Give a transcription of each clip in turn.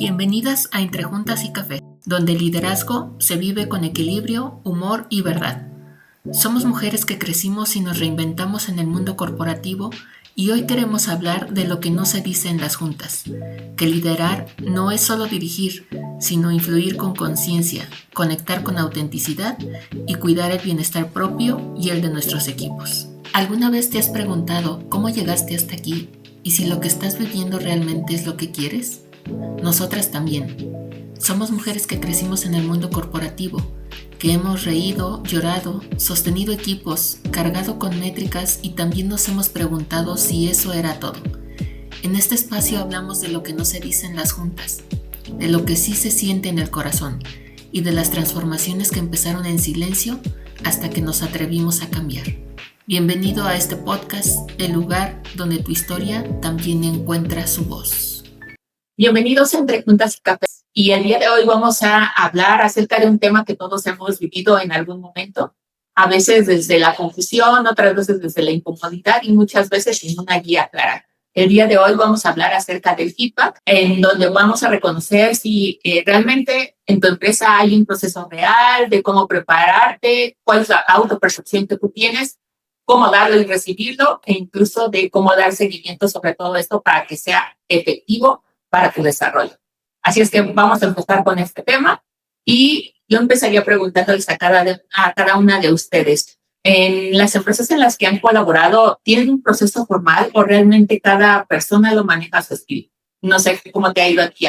Bienvenidas a Entre Juntas y Café, donde el liderazgo se vive con equilibrio, humor y verdad. Somos mujeres que crecimos y nos reinventamos en el mundo corporativo y hoy queremos hablar de lo que no se dice en las juntas, que liderar no es solo dirigir, sino influir con conciencia, conectar con autenticidad y cuidar el bienestar propio y el de nuestros equipos. ¿Alguna vez te has preguntado cómo llegaste hasta aquí y si lo que estás viviendo realmente es lo que quieres? Nosotras también. Somos mujeres que crecimos en el mundo corporativo, que hemos reído, llorado, sostenido equipos, cargado con métricas y también nos hemos preguntado si eso era todo. En este espacio hablamos de lo que no se dice en las juntas, de lo que sí se siente en el corazón y de las transformaciones que empezaron en silencio hasta que nos atrevimos a cambiar. Bienvenido a este podcast, el lugar donde tu historia también encuentra su voz. Bienvenidos a Entre Juntas y Café. Y el día de hoy vamos a hablar acerca de un tema que todos hemos vivido en algún momento, a veces desde la confusión, otras veces desde la incomodidad y muchas veces sin una guía clara. El día de hoy vamos a hablar acerca del feedback, en donde vamos a reconocer si realmente en tu empresa hay un proceso real de cómo prepararte, cuál es la autopercepción que tú tienes, cómo darlo y recibirlo, e incluso de cómo dar seguimiento sobre todo esto para que sea efectivo para tu desarrollo. Así es que vamos a empezar con este tema y yo empezaría preguntándoles a cada una de ustedes. En las empresas en las que han colaborado, ¿tienen un proceso formal o realmente cada persona lo maneja a su estilo? No sé cómo te ha ido aquí.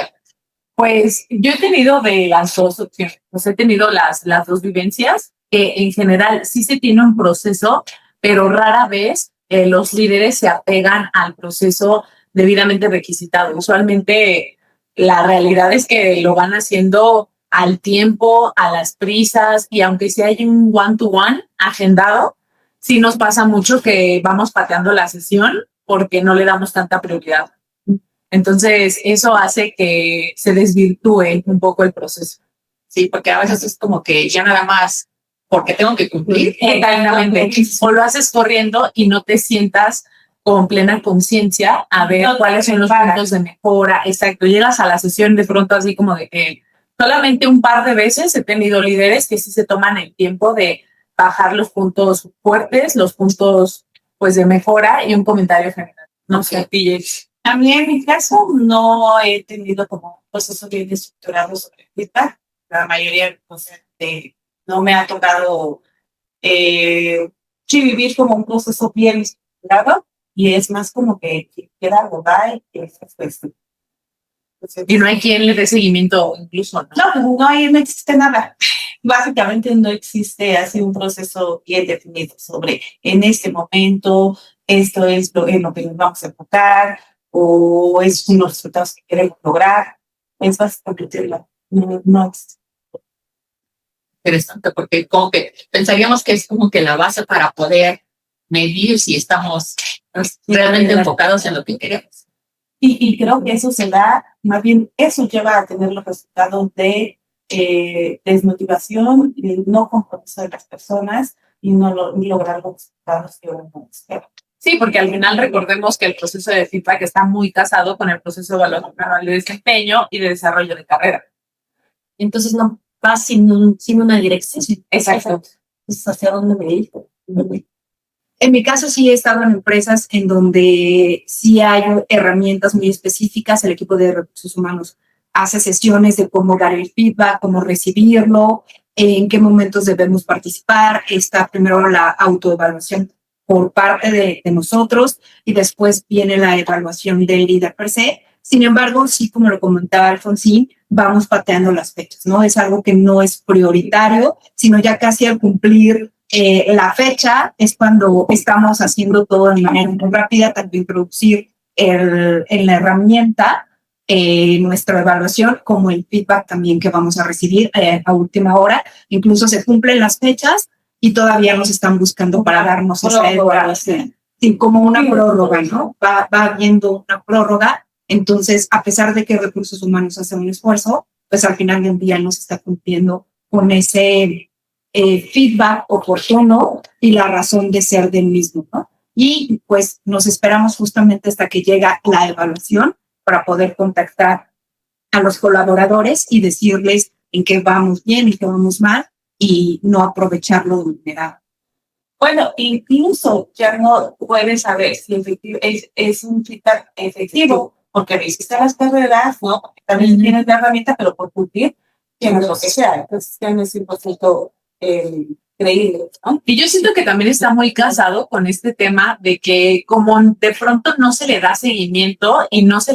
Pues yo he tenido de las dos opciones, pues he tenido las dos vivencias, que en general sí se tiene un proceso, pero rara vez los líderes se apegan al proceso debidamente requisitado. Usualmente la realidad es que lo van haciendo al tiempo, a las prisas, y aunque sí hay un one-to-one agendado, sí nos pasa mucho que vamos pateando la sesión porque no le damos tanta prioridad. Entonces, eso hace que se desvirtúe un poco el proceso. Sí, porque a veces es como que ya nada más porque tengo que cumplir. Exactamente. O lo haces corriendo y no te sientas con plena conciencia a ver cuáles son los puntos de mejora. Exacto. Llegas a la sesión de pronto así como de que solamente un par de veces he tenido líderes que sí se toman el tiempo de bajar los puntos fuertes, los puntos pues de mejora y un comentario general. No sé, a mí en mi caso no he tenido como un proceso bien estructurado sobre feedback. La mayoría no me ha tocado vivir como un proceso bien estructurado y es más como que queda algo y y no hay quien le dé seguimiento incluso. No existe nada. Básicamente no existe así un proceso bien definido sobre en este momento esto es en lo que nos vamos a enfocar o es unos resultados que queremos lograr. Es básicamente no existe. Interesante, porque como que pensaríamos que es como que la base para poder medir si estamos realmente enfocados en lo que queremos. Y creo que eso se da, más bien eso lleva a tener los resultados de desmotivación, de no compromiso de las personas y no lograr los resultados que uno espera. Sí, porque al final recordemos que el proceso de feedback está muy casado con el proceso de evaluación anual de desempeño y de desarrollo de carrera. Entonces no va sin una dirección. Exacto. Entonces, ¿hacia dónde me dirijo? En mi caso sí he estado en empresas en donde sí hay herramientas muy específicas. El equipo de recursos humanos hace sesiones de cómo dar el feedback, cómo recibirlo, en qué momentos debemos participar. Está primero la autoevaluación por parte de nosotros y después viene la evaluación del líder per se. Sin embargo, sí, como lo comentaba Alfonsín, vamos pateando las fechas, ¿no? Es algo que no es prioritario, sino ya casi al cumplir la fecha es cuando estamos haciendo todo de manera muy rápida, tanto introducir en la herramienta nuestra evaluación como el feedback también que vamos a recibir a última hora. Incluso se cumplen las fechas y todavía nos están buscando para darnos esa evaluación. Sí, como una prórroga, ¿no? Va habiendo una prórroga. Entonces, a pesar de que Recursos Humanos hace un esfuerzo, pues al final del día no se está cumpliendo con ese feedback oportuno y la razón de ser del mismo, ¿no? Y pues nos esperamos justamente hasta que llega la evaluación para poder contactar a los colaboradores y decirles en qué vamos bien y qué vamos mal y no aprovecharlo de manera. Bueno, incluso ya no puedes saber si es un feedback efectivo, porque hiciste las carreras, ¿no? También tienes la herramienta, pero por cumplir tienes lo que sea. Entonces ya no es 100% creíble, ¿no? Y yo siento que también está muy casado con este tema de que como de pronto no se le da seguimiento y no se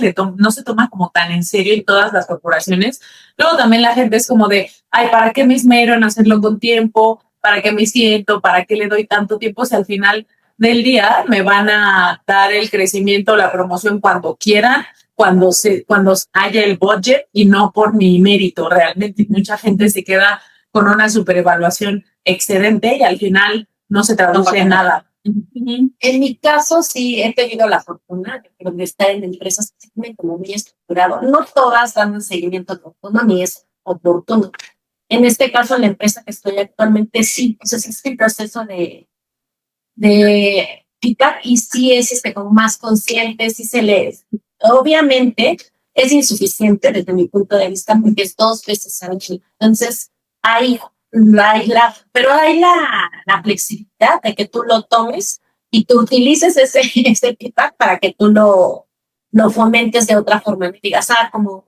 toma como tan en serio en todas las corporaciones, luego también la gente es como de, ay, ¿para qué me esmero en hacerlo con tiempo? ¿Para qué me siento? ¿Para qué le doy tanto tiempo? Si al final del día me van a dar el crecimiento, la promoción cuando quieran, cuando haya el budget y no por mi mérito realmente. Mucha gente se queda con una superevaluación excedente y al final no se traduce en nada. En mi caso, sí he tenido la fortuna de estar en empresas que tienen como muy estructurado. No todas dan un seguimiento oportuno ni es oportuno. En este caso, en la empresa que estoy actualmente, sí. Entonces, es el proceso de feedback y sí es como más consciente, sí se les. Obviamente, es insuficiente desde mi punto de vista porque es 2 veces al año. Entonces, pero hay la flexibilidad de que tú lo tomes y tú utilices ese feedback para que tú lo fomentes de otra forma. Y digas, como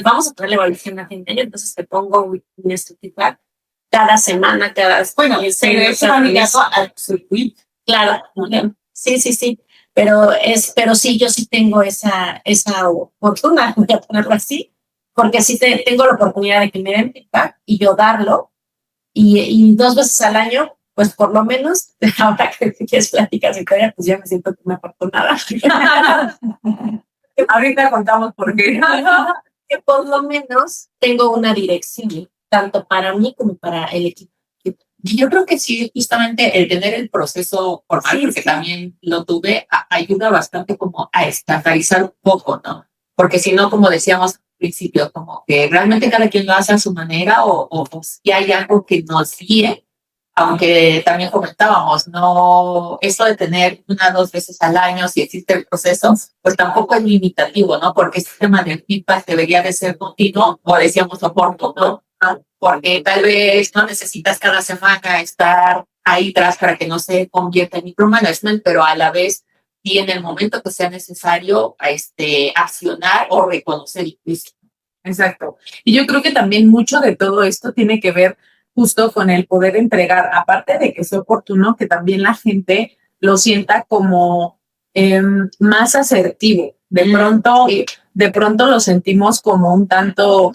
vamos a poner la evaluación a fin de año, entonces te pongo un feedback cada semana, Bueno, se va ligado al circuito. Claro, sí. Pero sí, yo sí tengo esa fortuna, voy a ponerlo así, porque sí tengo la oportunidad de que me den feedback y yo darlo. Y 2 veces al año, pues por lo menos, ahora que quieres platicar historia, pues ya me siento como afortunada. Ahorita contamos por qué. Que por lo menos tengo una dirección, tanto para mí como para el equipo. Yo creo que sí, justamente el tener el proceso formal, Sí, porque sí. también lo tuve, ayuda bastante como a estandarizar un poco, ¿no? Porque si no, como decíamos al principio, como que realmente cada quien lo hace a su manera o si hay algo que nos guíe, aunque también comentábamos, no, eso de tener 1 o 2 veces al año, si existe el proceso, pues tampoco es limitativo, ¿no? Porque este tema del feedback debería de ser continuo, o decíamos oportuno, ¿no? Porque tal vez no necesitas cada semana estar ahí atrás para que no se convierta en micromanagement, pero a la vez, y en el momento que sea necesario, accionar o reconocer incluso. Exacto. Y yo creo que también mucho de todo esto tiene que ver justo con el poder entregar, aparte de que sea oportuno, que también la gente lo sienta como más asertivo. De pronto lo sentimos como un tanto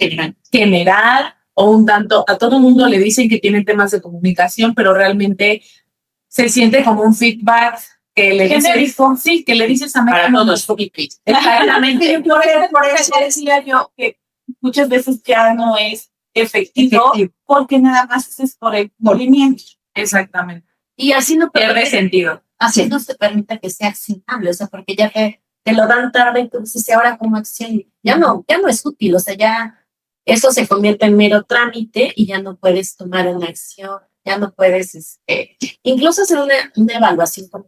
general o un tanto, a todo el mundo le dicen que tienen temas de comunicación, pero realmente se siente como un feedback que le dices, sí, que le dices a Para todos. todos. Exactamente. Por eso decía yo que muchas veces ya no es efectivo. Porque nada más es por el movimiento. Exactamente. Y así no Pierde sentido. así no se permite que sea accionable, o sea, porque ya te lo dan tarde, entonces ahora como acción ya no es útil, o sea, ya eso se convierte en mero trámite y ya no puedes tomar una acción, ya no puedes, incluso hacer una evaluación como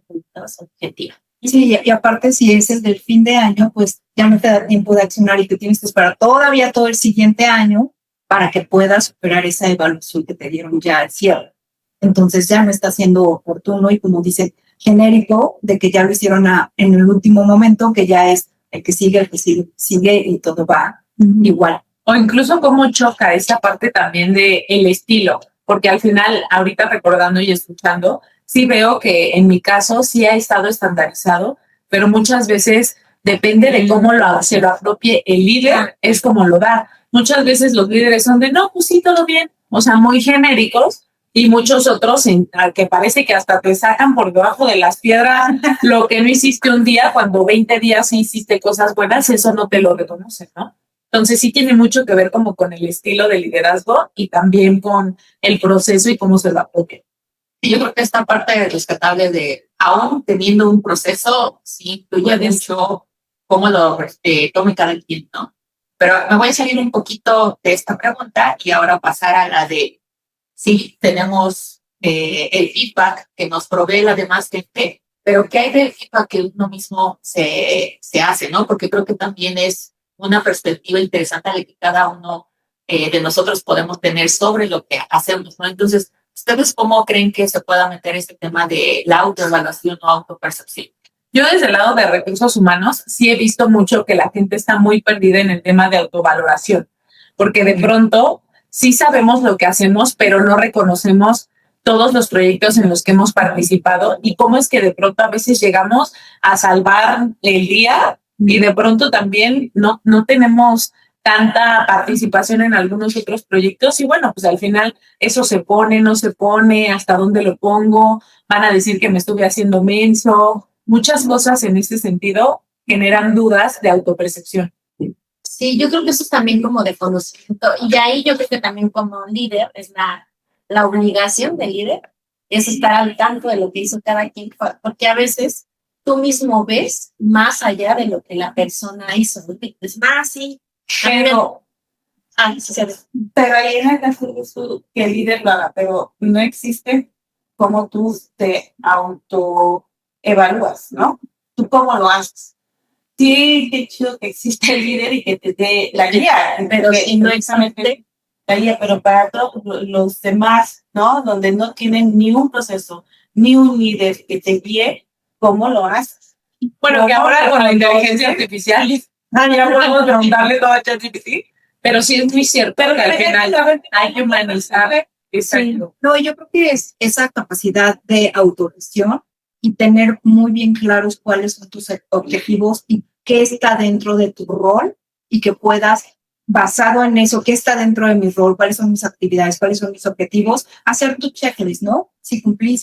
objetiva. Sí, y aparte si es el del fin de año, pues ya no te da tiempo de accionar y te tienes que esperar todavía todo el siguiente año para que puedas superar esa evaluación que te dieron ya al cierre. Entonces ya no está siendo oportuno y como dice, genérico de que ya lo hicieron en el último momento, que ya es el que sigue y todo va igual. O incluso cómo choca esta parte también de el estilo, porque al final, ahorita recordando y escuchando, sí veo que en mi caso sí ha estado estandarizado, pero muchas veces depende de cómo se lo apropie el líder, es como lo da. Muchas veces los líderes son de, no, pues sí, todo bien, o sea, muy genéricos, y muchos otros que parece que hasta te sacan por debajo de las piedras lo que no hiciste un día, cuando 20 días hiciste cosas buenas, eso no te lo reconocen, ¿no? Entonces sí tiene mucho que ver como con el estilo de liderazgo y también con el proceso y cómo se lo apoya. Y yo creo que esta parte rescatable de, aún teniendo un proceso, sí influye mucho cómo lo tome cada quien, ¿no? Pero me voy a salir un poquito de esta pregunta y ahora pasar a la de, sí, tenemos el feedback que nos provee la demás gente, pero ¿qué hay del feedback que uno mismo se hace, ¿no? Porque creo que también es una perspectiva interesante de que cada uno de nosotros podemos tener sobre lo que hacemos, ¿no? Entonces, ¿ustedes cómo creen que se pueda meter este tema de la autoevaluación o autopercepción? Yo desde el lado de recursos humanos sí he visto mucho que la gente está muy perdida en el tema de autovaloración, porque de pronto sí sabemos lo que hacemos, pero no reconocemos todos los proyectos en los que hemos participado y cómo es que de pronto a veces llegamos a salvar el día y de pronto también no tenemos tanta participación en algunos otros proyectos y bueno, pues al final eso se pone, no se pone, hasta dónde lo pongo, van a decir que me estuve haciendo menso, muchas cosas en este sentido generan dudas de autopercepción. Sí, yo creo que eso es también como de conocimiento. Y ahí yo creo que también como líder es la obligación del líder, es estar al tanto de lo que hizo cada quien, porque a veces tú mismo ves más allá de lo que la persona hizo. Es más, sí. Pero, Sí, sí, pero ahí en el caso de que el líder lo haga, pero no existe cómo tú te autoevalúas, ¿no? ¿Tú cómo lo haces? Sí, qué chido que existe el líder y que te dé la guía, pero que si no precisamente la guía, pero para todos los demás, ¿no? Donde no tienen ni un proceso, ni un líder que te guíe, ¿cómo lo haces? Bueno, que ¿Cómo ahora con la te inteligencia conoces? artificial ya podemos preguntarle todo a ChatGPT, pero sí es muy cierto Pero que al final hay que humanizar. Exacto. No, yo creo que es esa capacidad de autogestión y tener muy bien claros cuáles son tus objetivos y qué está dentro de tu rol y que puedas, basado en eso, qué está dentro de mi rol, cuáles son mis actividades, cuáles son mis objetivos, hacer tu checklist, ¿no? Si cumplí,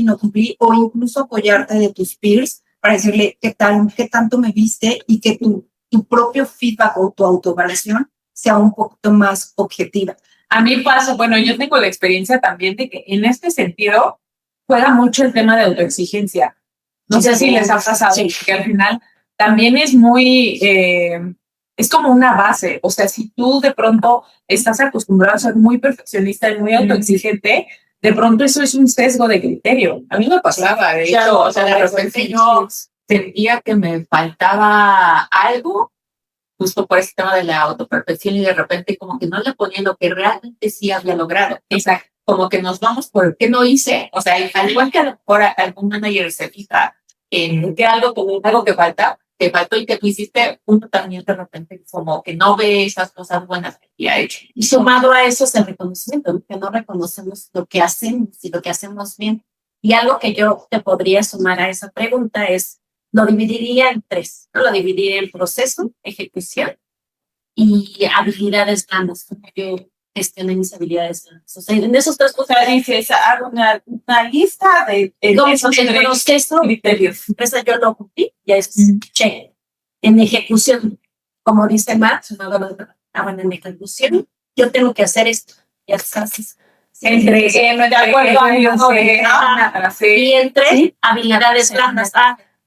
no cumplí, o incluso apoyarte de tus peers para decirle qué tal, qué tanto me viste y que tu propio feedback o tu autoevaluación sea un poquito más objetiva. A mí pasa, bueno, yo tengo la experiencia también de que en este sentido juega mucho el tema de autoexigencia. No sé si les ha pasado, que al final también es muy, es como una base. O sea, si tú de pronto estás acostumbrado a ser muy perfeccionista y muy autoexigente, de pronto eso es un sesgo de criterio. A mí me pasaba, de hecho, o sea, de repente yo sentía que me faltaba algo justo por ese tema de la autoperfección y de repente como que no le ponía lo que realmente sí había logrado. Exacto. Como que nos vamos por qué no hice. O sea, al igual que a lo mejor algún manager se fija en que algo que faltó y que tú hiciste, uno también de repente como que no ve esas cosas buenas que ha hecho. Y sumado a eso es el reconocimiento, que no reconocemos lo que hacemos y lo que hacemos bien. Y algo que yo te podría sumar a esa pregunta es, lo dividiría en tres, ¿no? Lo dividiría en proceso, ejecución y habilidades blandas, porque yo gestioné mis habilidades blandas. O sea, en esos tres cosas. O sea, dices, hago una lista de esos El tres proceso, criterios. esa yo lo cumplí, ya es check. En ejecución, como dice Matt, en ejecución, yo tengo que hacer esto. Ya estás. De acuerdo a Y entre habilidades blandas.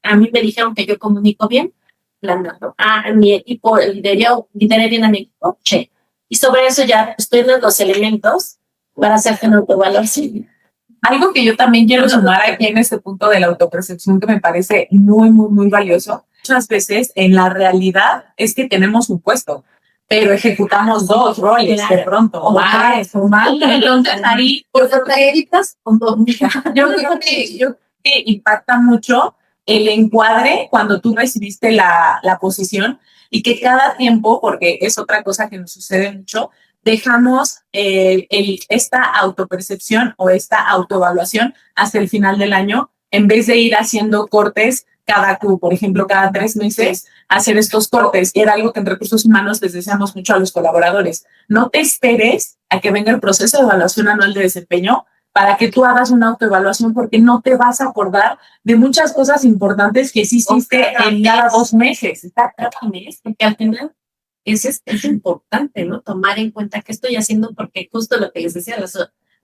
A mí me dijeron que yo comunico bien, blando. Mi equipo lideré bien a mi equipo, check. Y sobre eso ya estoy dando los elementos para hacerte una autoevaluación. Algo que yo también quiero sumar aquí en este punto de la autopercepción que me parece muy, muy, muy valioso. Muchas veces en la realidad es que tenemos un puesto, pero ejecutamos dos roles de pronto. O más. Entonces ahí ¿Por qué te editas? yo creo que impacta mucho el encuadre cuando tú recibiste la posición y que cada tiempo, porque es otra cosa que nos sucede mucho, dejamos esta autopercepción o esta autoevaluación hasta el final del año en vez de ir haciendo cortes por ejemplo, cada 3 meses, hacer estos cortes. Y era algo que en recursos humanos les deseamos mucho a los colaboradores. No te esperes a que venga el proceso de evaluación anual de desempeño para que tú hagas una autoevaluación porque no te vas a acordar de muchas cosas importantes que sí hiciste en cada 2 meses. Porque al final es importante, ¿no? Tomar en cuenta qué estoy haciendo porque justo lo que les decía,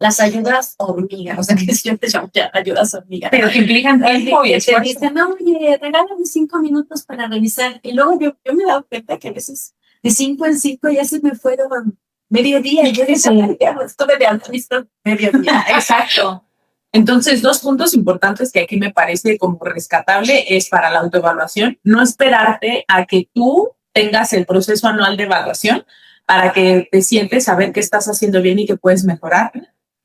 las ayudas hormiga, o sea, que yo te llamo ya ayudas hormiga. Pero que implican tiempo y te esfuerzo. dicen, no, oye, regálame 5 minutos para revisar. Y luego yo me he dado cuenta que a veces de 5 en 5 ya se me fueron medio día. Yo decía, estuve de alto listo medio día. Exacto. Entonces, 2 puntos importantes que aquí me parece como rescatable es para la autoevaluación, no esperarte a que tú tengas el proceso anual de evaluación para que te sientes a ver qué estás haciendo bien y qué puedes mejorar,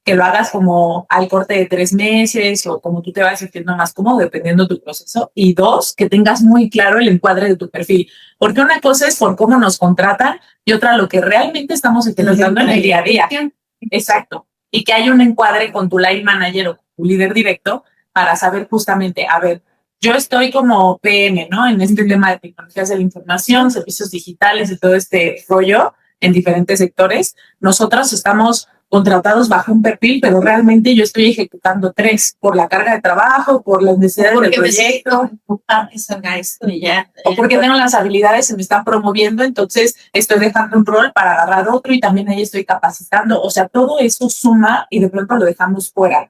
que lo hagas como al corte de 3 meses o como tú te vas sintiendo más cómodo dependiendo de tu proceso. Y 2, que tengas muy claro el encuadre de tu perfil, porque una cosa es por cómo nos contratan y otra lo que realmente estamos implementando en el día a día. Exacto. Y que haya un encuadre con tu line manager o tu líder directo para saber justamente, a ver, yo estoy como PM, ¿no? En este tema de tecnologías de la información, servicios digitales y todo este rollo en diferentes sectores. Nosotros estamos contratados bajo un perfil, pero realmente yo estoy ejecutando 3 por la carga de trabajo, por las necesidades del proyecto, o porque tengo las habilidades, se me están promoviendo, entonces estoy dejando un rol para agarrar otro y también ahí estoy capacitando. O sea, todo eso suma y de pronto lo dejamos fuera.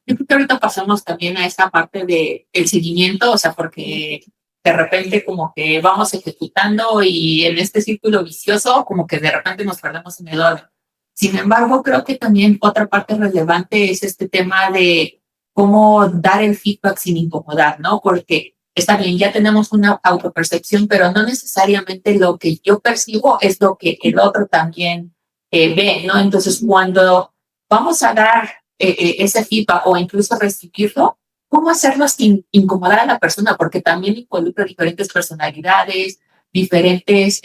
Yo creo que ahorita pasamos también a esta parte de el seguimiento, o sea, porque de repente como que vamos ejecutando y en este círculo vicioso como que de repente nos perdemos en el orden. Sin embargo, creo que también otra parte relevante es este tema de cómo dar el feedback sin incomodar, ¿no? Porque está bien, ya tenemos una autopercepción, pero no necesariamente lo que yo percibo es lo que el otro también ve, ¿no? Entonces, cuando vamos a dar ese feedback o incluso recibirlo, ¿cómo hacerlo sin incomodar a la persona? Porque también involucra diferentes personalidades, diferentes,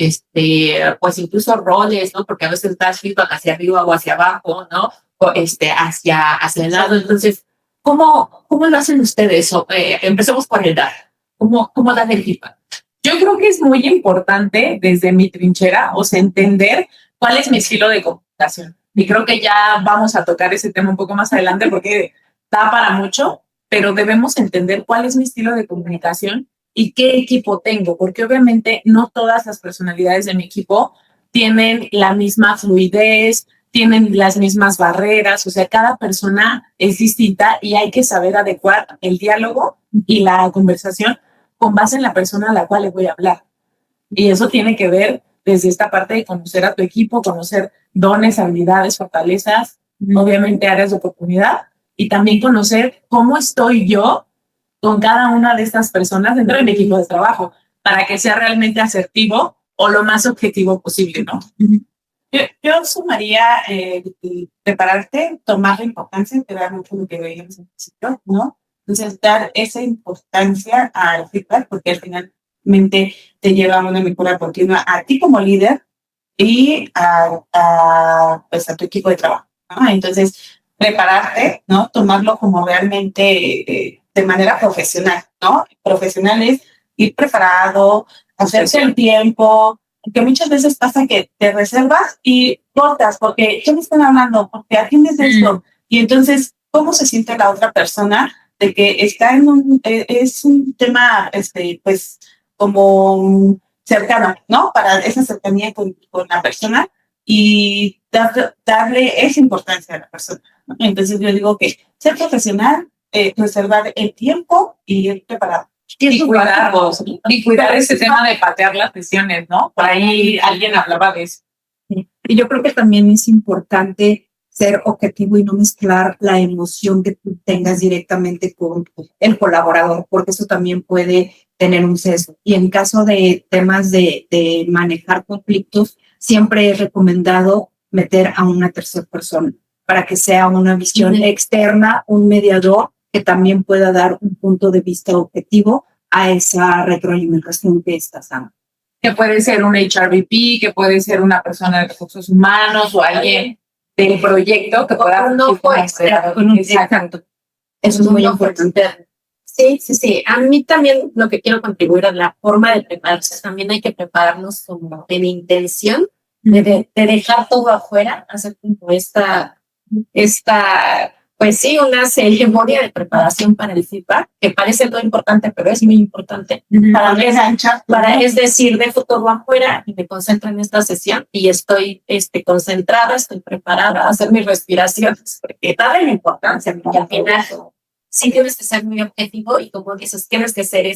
pues incluso roles, ¿no? Porque a veces das feedback hacia arriba o hacia abajo, ¿no? O hacia el lado. Entonces, ¿cómo lo hacen ustedes? Empecemos por el dar. ¿Cómo dan el feedback? Yo creo que es muy importante desde mi trinchera, o sea, entender cuál es mi estilo de comunicación. Y creo que ya vamos a tocar ese tema un poco más adelante porque da para mucho, pero debemos entender cuál es mi estilo de comunicación y qué equipo tengo, porque obviamente no todas las personalidades de mi equipo tienen la misma fluidez, tienen las mismas barreras, o sea, cada persona es distinta y hay que saber adecuar el diálogo y la conversación con base en la persona a la cual le voy a hablar. Y eso tiene que ver desde esta parte de conocer a tu equipo, conocer dones, habilidades, fortalezas, obviamente áreas de oportunidad, y también conocer cómo estoy yo con cada una de estas personas dentro de mi equipo de trabajo, para que sea realmente asertivo o lo más objetivo posible, ¿no? Yo sumaría prepararte, tomar la importancia, te da mucho lo que veíamos en principio, ¿no? Entonces, dar esa importancia al feedback, porque al finalmente te lleva a una mejora continua a ti como líder y pues a tu equipo de trabajo, ¿no? Entonces, prepararte, ¿no? Tomarlo como realmente de manera profesional, ¿no? Profesional es ir preparado, hacerse el tiempo, porque muchas veces pasa que te reservas y cortas porque ¿qué me están hablando? Porque atiendes esto. Y entonces, ¿cómo se siente la otra persona de que está en es un tema, pues, como cercano, ¿no? Para esa cercanía con la persona y darle esa importancia a la persona, ¿no? Entonces, yo digo que ser profesional, reservar el tiempo y ir preparado. Y cuidar ese tema de patear las sesiones, ¿no? Por ahí alguien hablaba de eso. Y yo creo que también es importante ser objetivo y no mezclar la emoción que tú tengas directamente con el colaborador, porque eso también puede tener un sesgo. Y en caso de temas de manejar conflictos, siempre es recomendado meter a una tercera persona para que sea una visión externa, un mediador que también pueda dar un punto de vista objetivo a esa retroalimentación que estás dando. Que puede ser un HRBP, que puede ser una persona de recursos humanos o alguien del proyecto que pueda... Exacto. Eso es muy importante. Sí. A mí también lo que quiero contribuir a la forma de prepararse, también hay que prepararnos como en intención de dejar todo afuera, hacer como pues sí, una ceremonia de preparación para el feedback, que parece todo importante, pero es muy importante. Es decir, dejo todo afuera y me concentro en esta sesión y estoy concentrada, estoy preparada a hacer mis respiraciones, porque darle la importancia, porque al final sí tienes que ser muy objetivo y como dices, tienes que ser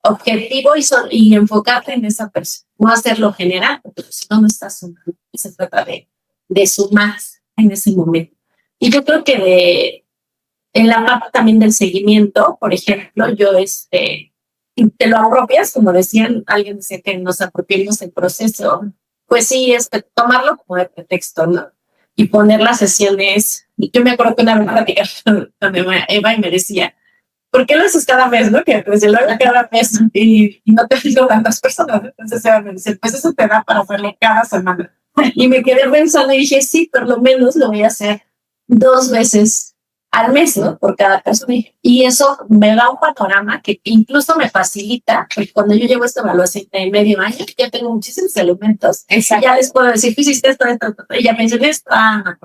objetivo y enfocarte en esa persona, no hacerlo general, porque si no, no estás sumando. Se trata de sumar en ese momento. Y yo creo que en la parte también del seguimiento, por ejemplo, yo te lo apropias, como decían, alguien decía que nos apropiamos del proceso. Pues sí, es tomarlo como de pretexto, ¿no? Y poner las sesiones. Yo me acuerdo que una vez platicando con Eva y me decía, ¿por qué lo haces cada mes, no? Que pues lo hago cada mes y no te fijo tantas personas. Entonces Eva me dice, pues eso te da para hacerlo cada semana. Y me quedé pensando y dije, sí, por lo menos lo voy a hacer 2 veces al mes, ¿no? Por cada persona. Y eso me da un panorama que incluso me facilita, porque cuando yo llevo esta evaluación de medio año, ya tengo muchísimos elementos. Ya les puedo decir, ¿qué hiciste esto, esto, esto? Y ya me dicen esto, no.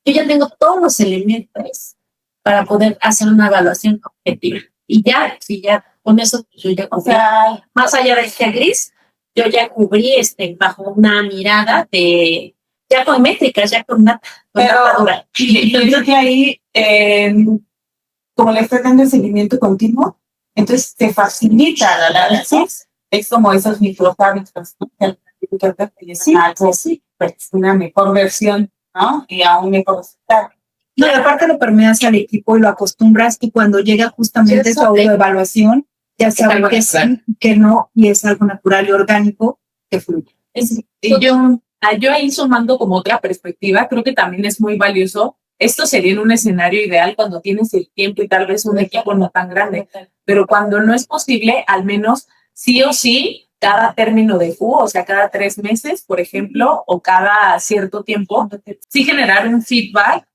Yo ya tengo todos los elementos para poder hacer una evaluación objetiva. Y ya, si ya con eso, yo ya, o sea, más allá de este gris, yo ya cubrí bajo una mirada de, ya con métricas, ya con una dura. Y yo creo que ahí, como le estás dando el seguimiento continuo, entonces te facilita la análisis. Es como esos microhábitos, ¿no? Sí, pues una mejor versión, ¿no? Y a un mejor resultado. No, y aparte lo permeas al equipo y lo acostumbras y cuando llega justamente su autoevaluación, ya saben que sí, que no, y es algo natural y orgánico que fluye. Y yo ahí sumando como otra perspectiva, creo que también es muy valioso. Esto sería en un escenario ideal cuando tienes el tiempo y tal vez un equipo no tan grande, pero cuando no es posible, al menos sí o sí, cada término de Q, o sea, cada 3 meses, por ejemplo, o cada cierto tiempo, sí generar un feedback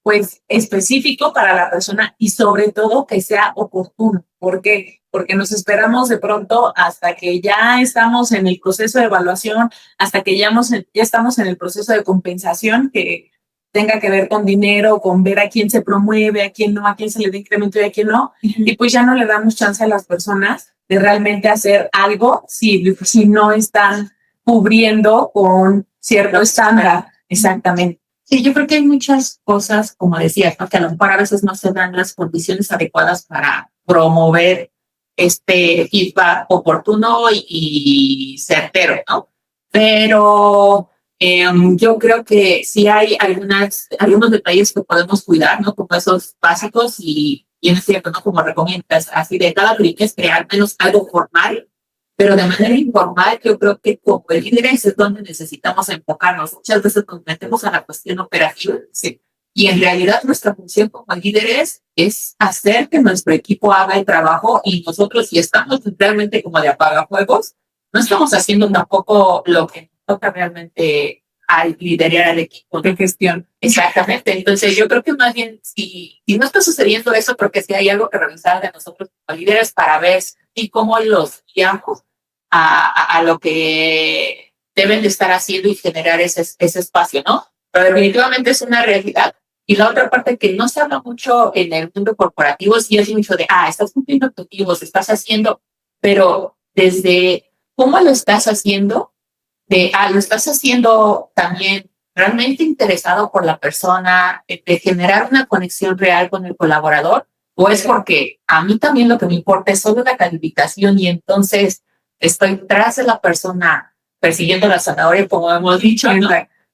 pues específico para la persona y sobre todo que sea oportuno. ¿Por qué? Porque nos esperamos de pronto hasta que ya estamos en el proceso de evaluación, hasta que ya estamos en el proceso de compensación que tenga que ver con dinero, con ver a quién se promueve, a quién no, a quién se le da incremento y a quién no. Y pues ya no le damos chance a las personas de realmente hacer algo si no están cubriendo con cierto estándar. Exactamente. Sí, yo creo que hay muchas cosas, como decías, ¿no? Que a lo mejor a veces no se dan las condiciones adecuadas para promover este feedback oportuno y certero, ¿no? Pero yo creo que sí hay algunos detalles que podemos cuidar, ¿no? Como esos básicos y es cierto, ¿no? Como recomiendas, así de cada trimestre crear al menos algo formal, pero de manera informal. Yo creo que como líderes es donde necesitamos enfocarnos. Muchas veces nos metemos a la cuestión operativa, sí, y en realidad nuestra función como líderes es hacer que nuestro equipo haga el trabajo y nosotros, si estamos realmente como de apagafuegos, no estamos haciendo tampoco lo que toca realmente al liderar al equipo de gestión. Exactamente. Entonces yo creo que más bien si no está sucediendo eso, creo que sí hay algo que revisar de nosotros como líderes para ver y cómo los guiamos a lo que deben de estar haciendo y generar ese espacio, ¿no? Pero definitivamente es una realidad. Y la otra parte que no se habla mucho en el mundo corporativo sí es mucho de, estás cumpliendo objetivos, estás haciendo, pero desde cómo lo estás haciendo, lo estás haciendo también realmente interesado por la persona, de generar una conexión real con el colaborador, o es porque a mí también lo que me importa es solo la calificación y entonces estoy tras de la persona persiguiendo la zanahoria, como hemos dicho, ¿no?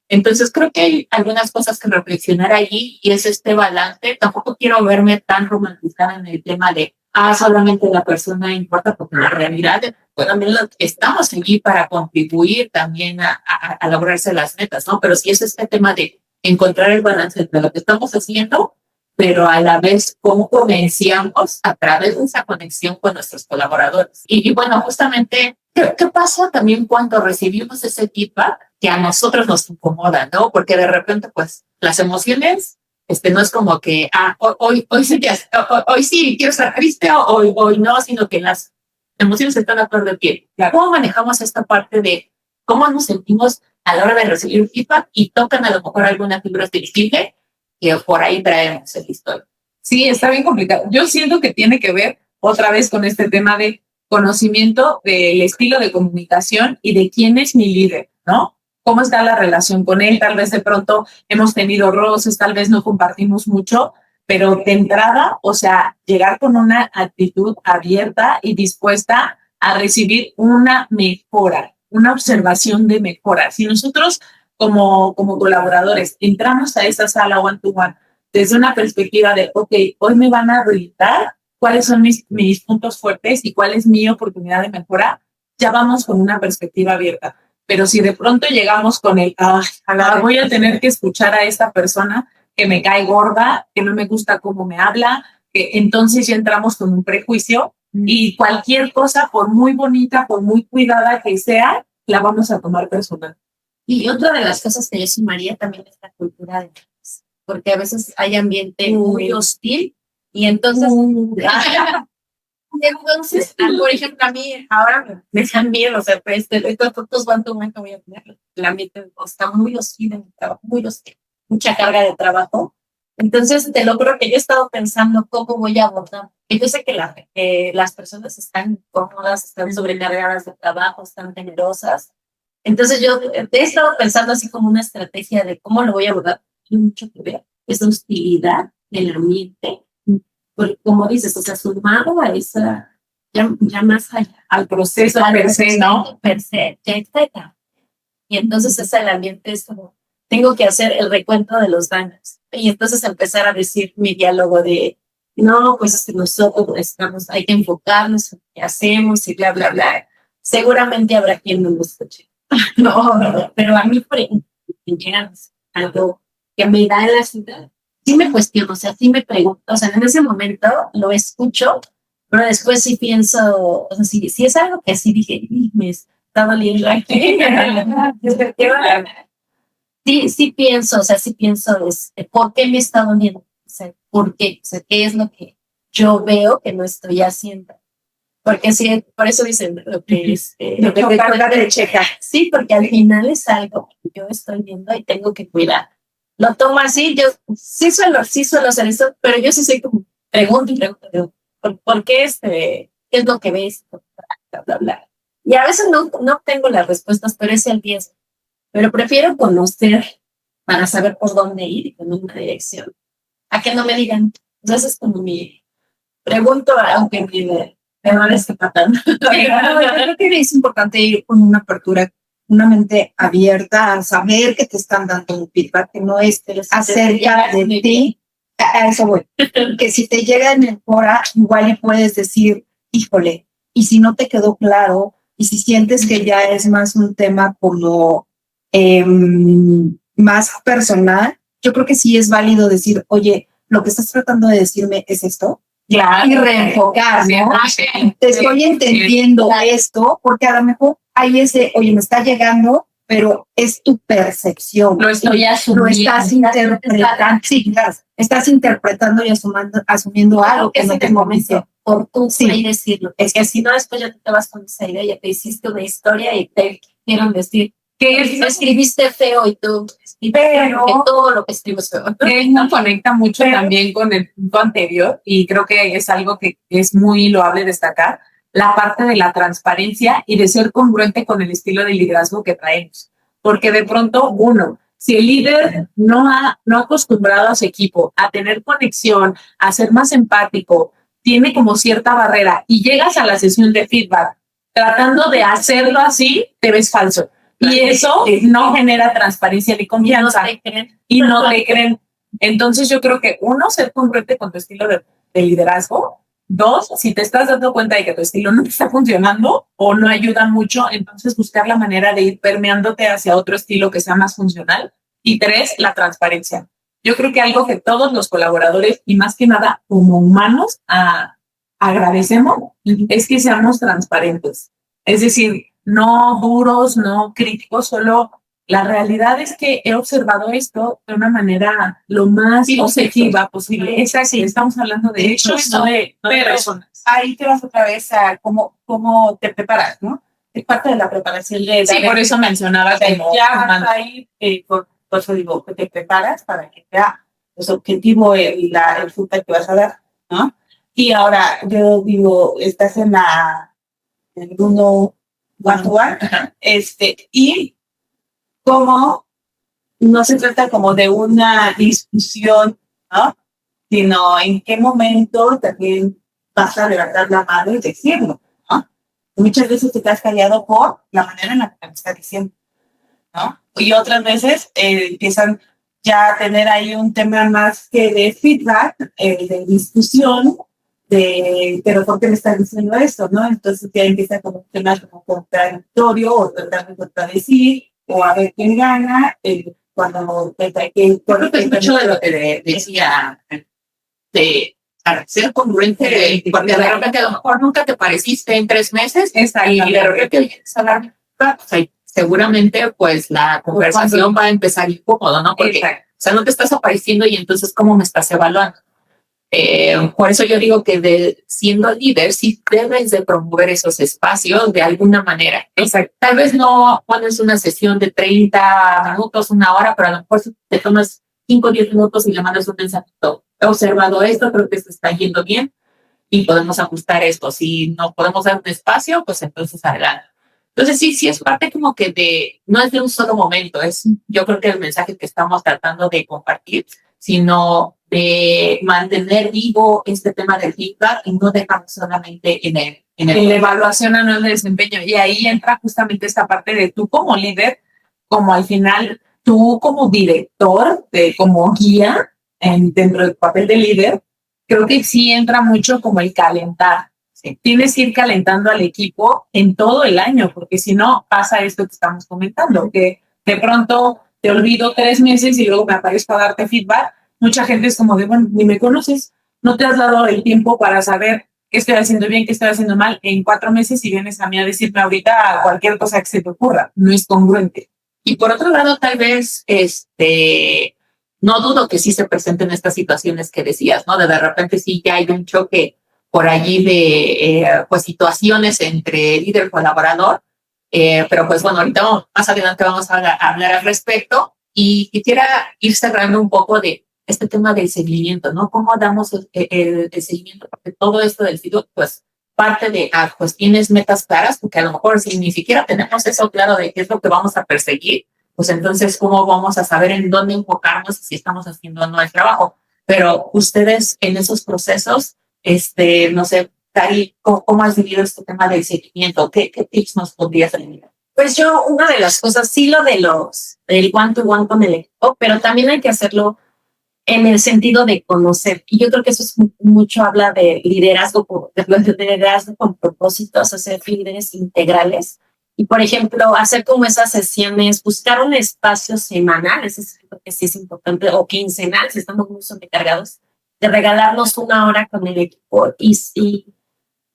Entonces creo que hay algunas cosas que reflexionar allí y es este balance. Tampoco quiero verme tan romantizada en el tema de, solamente la persona importa, porque la realidad, también estamos allí para contribuir también a lograrse las metas, ¿no? Pero sí es este tema de encontrar el balance entre lo que estamos haciendo, pero a la vez cómo comenciamos a través de esa conexión con nuestros colaboradores. Y bueno, justamente, ¿qué pasa también cuando recibimos ese feedback que a nosotros nos incomoda, ¿no? Porque de repente, pues, las emociones, no es como que, hoy sí quiero estar triste, o hoy no, sino que las emociones están a flor de piel. ¿Cómo manejamos esta parte de cómo nos sentimos a la hora de recibir feedback y tocan a lo mejor alguna fibra sensible que por ahí traemos el historia? Sí, está bien complicado. Yo siento que tiene que ver otra vez con este tema de conocimiento del estilo de comunicación y de quién es mi líder, ¿no? ¿Cómo está la relación con él? Tal vez de pronto hemos tenido roces, tal vez no compartimos mucho, pero de entrada, o sea, llegar con una actitud abierta y dispuesta a recibir una mejora, una observación de mejora. Si nosotros como colaboradores entramos a esa sala one-to-one desde una perspectiva de, ok, hoy me van a retar cuáles son mis puntos fuertes y cuál es mi oportunidad de mejora, ya vamos con una perspectiva abierta. Pero si de pronto llegamos con voy a tener que escuchar a esta persona que me cae gorda, que no me gusta cómo me habla, que entonces ya entramos con un prejuicio y cualquier cosa, por muy bonita, por muy cuidada que sea, la vamos a tomar personal. Y otra de las cosas que yo sumaría también es la cultura de empresa, porque a veces hay ambiente muy hostil y entonces, entonces, por ejemplo, a mí ahora me dejan bien, o sea, pues, estas fotos van tomando, voy a tener el ambiente está muy hostil en el trabajo, muy hostil, mucha carga de trabajo. Entonces, te lo creo que yo he estado pensando cómo voy a abordar. Y yo sé que las personas están cómodas, están sobrecargadas de trabajo, están generosas. Entonces, yo he estado pensando así como una estrategia de cómo lo voy a abordar. Tiene mucho que ver esa hostilidad del ambiente. Porque, como dices, o sea, sumado a esa, ya más allá. Al proceso per se, ¿no? Per se, ya está. Y entonces es el ambiente, es como, tengo que hacer el recuento de los daños. Y entonces empezar a decir mi diálogo de, no, pues es que nosotros hay que enfocarnos en lo que hacemos y bla, bla, bla. Seguramente habrá quien no lo escuche. No, pero a mí, por ejemplo, algo que me da en la ciudad, sí me cuestiono, o sea, sí me pregunto, o sea, en ese momento lo escucho, pero después sí pienso, o sea, si es algo que sí dije, me está doliendo aquí. Sí pienso, o sea, sí pienso, ¿por qué me está doliendo? O sea, ¿por qué? O sea, ¿qué es lo que yo veo que no estoy haciendo? Porque sí, por eso dicen lo que es... Lo que te checa. Sí, porque al final es algo que yo estoy viendo y tengo que cuidar. Lo tomo así, yo sí suelo hacer eso, pero yo sí soy como, pregunto, ¿por qué qué es lo que ves? Bla, bla, bla. Y a veces no tengo las respuestas, pero es el riesgo. Pero prefiero conocer para saber por dónde ir y con una dirección. A que no me digan. Entonces es como mi pregunto, aunque me van a escapar. Yo creo que es importante ir con una apertura, una mente abierta a saber que te están dando un feedback, que no es acerca de ti. A eso voy. Que si te llega en el fora, igual y puedes decir, híjole, y si no te quedó claro, y si sientes que ya es más un tema como más personal, yo creo que sí es válido decir, oye, lo que estás tratando de decirme es esto. Claro. Y reenfocar, ¿no? Te estoy entendiendo esto, porque a lo mejor hay ese, oye, me está llegando, pero es tu percepción. Lo estoy asumiendo. Lo estás interpretando. Sí, claro. Estás interpretando y asumiendo algo que no te convence. Por tú sí decirlo. Es que si no, después ya te vas con esa idea, ya te hiciste una historia y te quieren decir que escribiste feo y tú pero que todo lo que escribes feo. No conecta mucho también con el punto anterior y creo que es algo que es muy loable destacar, la parte de la transparencia y de ser congruente con el estilo de liderazgo que traemos. Porque de pronto, si el líder no ha acostumbrado a su equipo a tener conexión, a ser más empático, tiene como cierta barrera y llegas a la sesión de feedback tratando de hacerlo así, te ves falso. Y eso no genera transparencia ni confianza. Y no te creen. Entonces yo creo que ser congruente con tu estilo de liderazgo. 2, si te estás dando cuenta de que tu estilo no te está funcionando o no ayuda mucho, entonces buscar la manera de ir permeándote hacia otro estilo que sea más funcional. Y 3, la transparencia. Yo creo que algo que todos los colaboradores y más que nada como humanos agradecemos es que seamos transparentes. Es decir, no duros, no críticos, solo la realidad es que he observado esto de una manera lo más objetiva posible. Es así, estamos hablando de hechos, no de personas. Ahí te vas otra vez a cómo te preparas, ¿no? Es parte de la preparación de... Sí, por eso mencionaba como... Ya vas ahí, por eso digo, que te preparas para que sea pues, objetivo el feedback que vas a dar, ¿no? Y ahora, yo digo, estás en el uno one-to-one, y cómo no se trata como de una discusión, ¿no? Sino en qué momento también vas a levantar la mano y decirlo, ¿no? Muchas veces te quedas callado por la manera en la que me está diciendo, ¿no? Y otras veces empiezan ya a tener ahí un tema más que de feedback, de discusión, pero ¿por qué me estás diciendo esto? ¿No? Entonces ya empieza como un tema como contradictorio o tratar de contradecir o a ver quién gana cuando Yo creo que es mucho de lo que decía, de para ser congruente, porque de repente a lo mejor nunca te pareciste en 3 meses y de repente vienes a dar feedback, o sea, seguramente pues la conversación va a empezar incómodo, ¿no? Porque, o sea, no te estás apareciendo y entonces ¿cómo me estás evaluando? Por eso yo digo que siendo líder sí debes de promover esos espacios de alguna manera. Exacto. Tal vez no pones una sesión de 30 minutos, 1 hora, pero a lo mejor si te tomas 5 o 10 minutos y le mandas un mensajito. He observado esto, creo que se está yendo bien y podemos ajustar esto. Si no podemos dar un espacio, pues entonces adelante. Entonces sí es parte como que no es de un solo momento, yo creo que el mensaje que estamos tratando de compartir, sino de mantener vivo este tema del feedback y no dejarlo solamente en la evaluación anual de desempeño. Y ahí entra justamente esta parte de tú como líder, como al final tú como director, como guía dentro del papel de líder, creo que sí entra mucho como el calentar. Sí. Tienes que ir calentando al equipo en todo el año, porque si no pasa esto que estamos comentando, que de pronto te olvido 3 meses y luego me aparezco a darte feedback. Mucha gente es como de, bueno, ni me conoces, no te has dado el tiempo para saber qué estoy haciendo bien, qué estoy haciendo mal en 4 meses y vienes a mí a decirme ahorita cualquier cosa que se te ocurra. No es congruente. Y por otro lado, tal vez, no dudo que sí se presenten estas situaciones que decías, ¿no? De repente sí ya hay un choque por allí de, pues, situaciones entre líder y colaborador. Pero pues bueno, ahorita más adelante vamos a hablar al respecto y quisiera ir cerrando un poco de este tema del seguimiento, ¿no? ¿Cómo damos el seguimiento? Porque todo esto del feedback, pues, parte de, pues, tienes metas claras, porque a lo mejor si ni siquiera tenemos eso claro de qué es lo que vamos a perseguir, pues entonces, ¿cómo vamos a saber en dónde enfocarnos si estamos haciendo o no el trabajo? Pero ustedes en esos procesos, no sé, Cari, ¿cómo has vivido este tema del seguimiento? ¿Qué tips nos podrías dar? Pues yo, una de las cosas, sí lo del one-to-one con el equipo, pero también hay que hacerlo en el sentido de conocer. Y yo creo que eso es mucho, habla de liderazgo, de liderazgo con propósitos, hacer líderes integrales. Y, por ejemplo, hacer como esas sesiones, buscar un espacio semanal, eso es lo que sí es importante, o quincenal, si estamos muy sobrecargados, de regalarnos 1 hora con el equipo y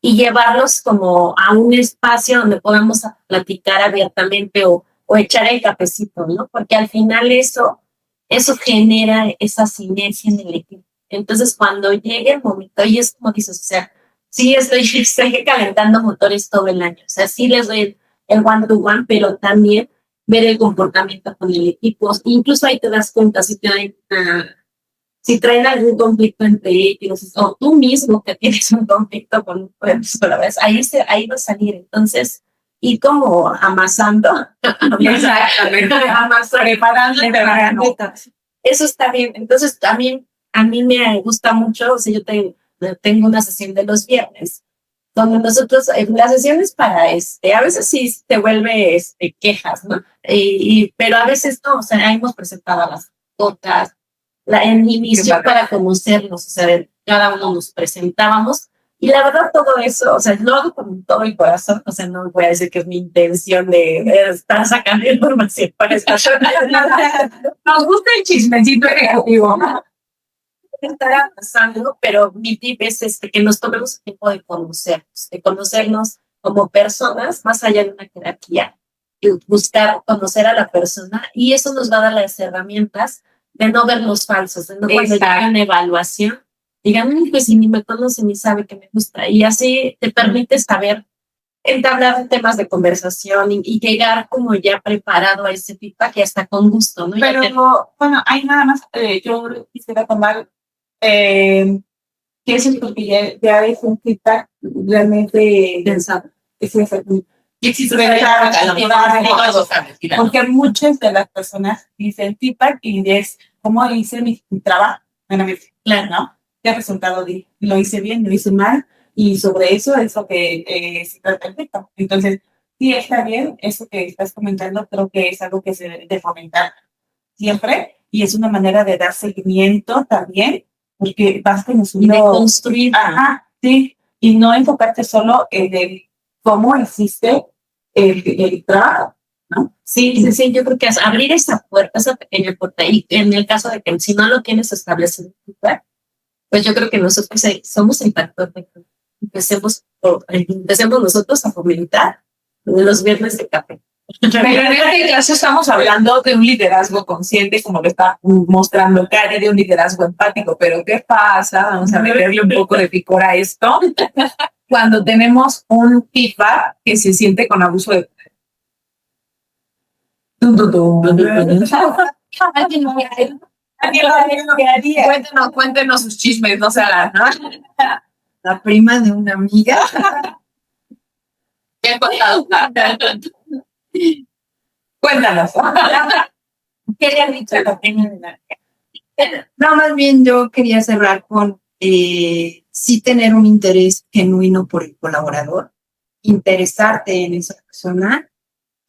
llevarlos como a un espacio donde podamos platicar abiertamente o echar el cafecito, ¿no? Porque al final eso genera esa sinergia en el equipo. Entonces, cuando llegue el momento, y es como dices, o sea, sí estoy calentando motores todo el año, o sea, sí les doy el one-to-one, pero también ver el comportamiento con el equipo. Incluso ahí te das cuenta si traen algún conflicto entre ellos, o tú mismo que tienes un conflicto con la vez, ahí va a salir. Entonces, y como amasando. Exactamente. Preparando. Eso está bien. Entonces, también a mí me gusta mucho, o sea, yo tengo una sesión de los viernes, donde nosotros, las sesiones para a veces sí te vuelve quejas, ¿no? Pero a veces no, o sea, hemos presentado las otras, en inicio para conocernos, o sea, cada uno nos presentábamos. Y la verdad, todo eso, o sea, lo hago con todo el corazón, o sea, no voy a decir que es mi intención de estar sacando información para esta zona. Nos gusta el chismecito ejecutivo. Estar avanzando, pero mi tip es que nos tomemos el tiempo de conocernos como personas, más allá de una jerarquía, y buscar conocer a la persona, y eso nos va a dar las herramientas de no vernos falsos, de no cuando llega una evaluación, digan, pues si ni me conoce ni sabe que me gusta, y así te permite saber entablar temas de conversación y llegar como ya preparado a ese feedback y hasta con gusto, ¿no? Pero bueno, hay nada más, yo quisiera tomar que es el porque ya es un feedback realmente pensado. Porque muchas de las personas dicen feedback y es como hice mi trabajo, claro, ¿no? ¿Qué resultado di? Lo hice bien, lo hice mal, y sobre eso es lo que se trata el feedback. Entonces, sí está bien, eso que estás comentando, creo que es algo que se debe de fomentar siempre, y es una manera de dar seguimiento también, porque vas conociendo. Y de construir. Ajá, Sí, y no enfocarte solo en el cómo hiciste el trabajo, ¿no? Sí, yo creo que es abrir esa puerta, esa pequeña puerta, y en el caso de que si no lo tienes establecido, pues yo creo que nosotros somos el factor de que empecemos nosotros a fomentar los viernes de café. Pero en este caso estamos hablando de un liderazgo consciente, como lo está mostrando Karen, de un liderazgo empático. Pero ¿qué pasa? Vamos a meterle un poco de picor a esto. Cuando tenemos un feedback que se siente con abuso de Cuéntenos sus chismes, no se hagan, ¿no? La prima de una amiga. ¿Qué han contado? Cuéntanos. ¿Qué le han dicho a la pequeña de la... No, más bien yo quería cerrar con sí tener un interés genuino por el colaborador, interesarte en esa persona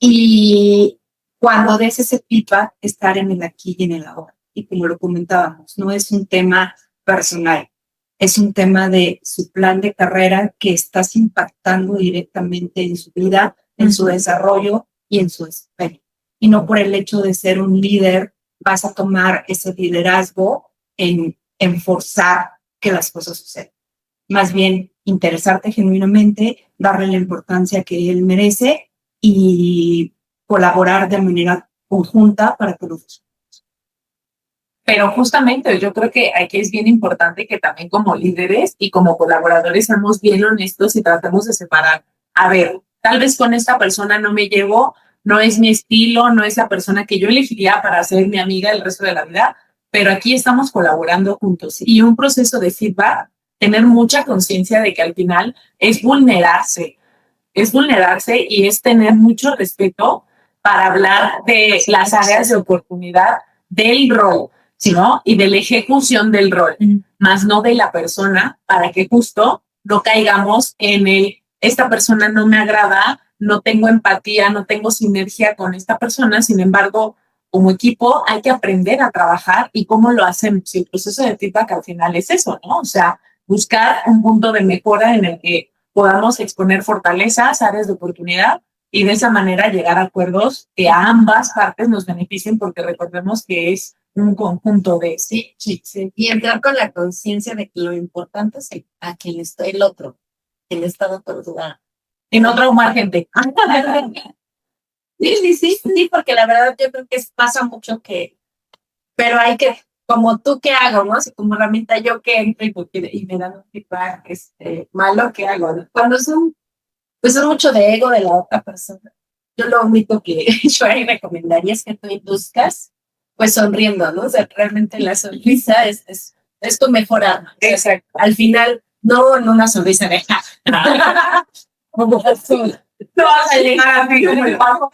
y cuando des ese feedback, estar en el aquí y en el ahora. Y como lo comentábamos, no es un tema personal, es un tema de su plan de carrera que estás impactando directamente en su vida, en su desarrollo y en su desempeño. Y no por el hecho de ser un líder vas a tomar ese liderazgo en forzar que las cosas sucedan. Más bien, interesarte genuinamente, darle la importancia que él merece y colaborar de manera conjunta para que lo resulte. Pero justamente yo creo que aquí es bien importante que también como líderes y como colaboradores seamos bien honestos y tratemos de separar. A ver, tal vez con esta persona no me llevo, no es mi estilo, no es la persona que yo elegiría para ser mi amiga el resto de la vida, pero aquí estamos colaborando juntos. Y un proceso de feedback, tener mucha conciencia de que al final es vulnerarse y es tener mucho respeto para hablar de las áreas de oportunidad del rol, ¿no? Y de la ejecución del rol, más no de la persona, para que justo no caigamos en esta persona no me agrada, no tengo empatía, no tengo sinergia con esta persona. Sin embargo, como equipo hay que aprender a trabajar. ¿Y cómo lo hacemos? El proceso de feedback al final es eso, ¿no? O sea, buscar un punto de mejora en el que podamos exponer fortalezas, áreas de oportunidad, y de esa manera llegar a acuerdos que a ambas partes nos beneficien, porque recordemos que es un conjunto de sí. Y entrar con la conciencia de que lo importante es a quien está el otro, quien está de acuerdo. Y no traumar gente. Sí, porque la verdad yo creo que pasa mucho pero hay que, como tú, ¿qué hago? ¿No? Así como herramienta, yo que entro y me dan un feedback malo, ¿qué hago? ¿No? Cuando pues es mucho de ego de la otra persona. Yo lo único que yo ahí recomendaría es que tú induzcas, pues sonriendo, ¿no? O sea, realmente la sonrisa es tu mejor arma. O sea, exacto. Al final, no en una sonrisa de no vas a llegar así como el bajo.